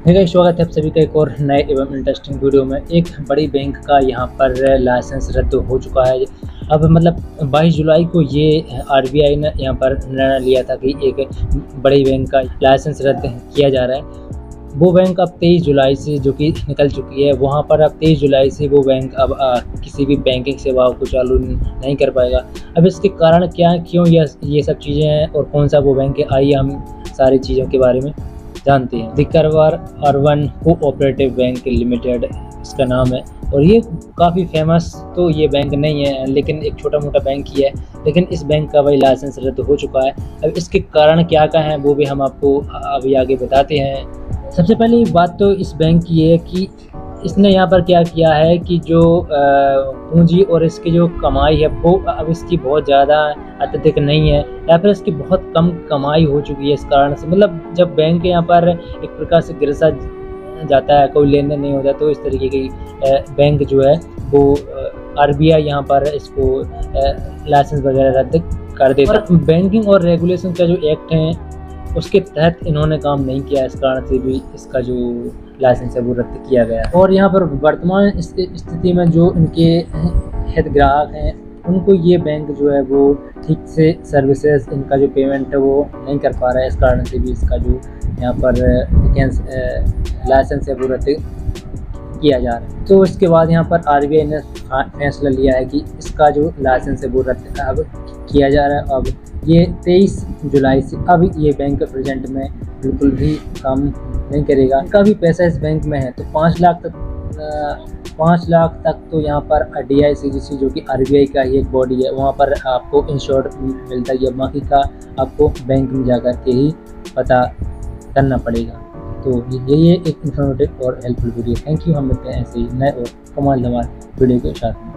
स्वागत है आप सभी का एक और नए एवं इंटरेस्टिंग वीडियो में। एक बड़ी बैंक का यहाँ पर लाइसेंस रद्द हो चुका है। अब मतलब 22 जुलाई को ये आरबीआई ने यहाँ पर निर्णय लिया था कि एक बड़ी बैंक का लाइसेंस रद्द किया जा रहा है। वो बैंक अब 23 जुलाई से जो कि निकल चुकी है, वहाँ पर अब 23 जुलाई से वो बैंक अब किसी भी बैंकिंग सेवाओं को चालू नहीं कर पाएगा। अब इसके कारण क्या, क्यों ये सब चीज़ें हैं और कौन सा वो बैंक है, आइए हम सारी चीज़ों के बारे में जानते हैं। द करवार अर्बन कोऑपरेटिव बैंक लिमिटेड इसका नाम है और ये काफ़ी फेमस तो ये बैंक नहीं है, लेकिन एक छोटा मोटा बैंक ही है। लेकिन इस बैंक का भाई लाइसेंस रद्द हो चुका है। अब इसके कारण क्या है वो भी हम आपको अभी आगे बताते हैं। सबसे पहली बात तो इस बैंक की है कि इसने यहाँ पर क्या किया है कि जो पूंजी और इसकी जो कमाई है वो अब इसकी बहुत ज़्यादा अत्यधिक नहीं है, या फिर इसकी बहुत कम कमाई हो चुकी है। इस कारण से मतलब जब बैंक यहाँ पर एक प्रकार से गिर सा जाता है, कोई लेन देन नहीं होता, तो इस तरीके की बैंक जो है वो आरबीआई यहाँ पर इसको लाइसेंस वगैरह रद्द कर देता है। बैंकिंग और रेगुलेशन का जो एक्ट है उसके तहत इन्होंने काम नहीं किया, इस कारण से भी इसका जो लाइसेंस है वो रद्द किया गया। और यहाँ पर वर्तमान स्थिति में जो इनके हितग्राहक हैं उनको ये बैंक जो है वो ठीक से सर्विसेज, इनका जो पेमेंट है वो नहीं कर पा रहा है। इस कारण से भी इसका जो यहाँ पर लाइसेंस है वो रद्द किया जा रहा है। तो इसके बाद यहाँ पर आरबीआई ने फैसला लिया है कि इसका जो लाइसेंस है वो रद्द अब किया जा रहा है। अब ये 23 जुलाई से अब ये बैंक प्रेजेंट में बिल्कुल भी काम नहीं करेगा। काफ़ी पैसा इस बैंक में है, तो 5 लाख तक तो यहाँ पर DICGC जो कि आरबीआई का ही एक बॉडी है, वहाँ पर आपको इंश्योर्ड मिलता है। बाकी का आपको बैंक में जाकर के ही पता करना पड़ेगा। तो यही है एक इन्फॉर्मेटिव और हेल्पफुल वीडियो। Thank you. हम मिलते हैं ऐसे ही नए और कमाल धमाल वीडियो के साथ में।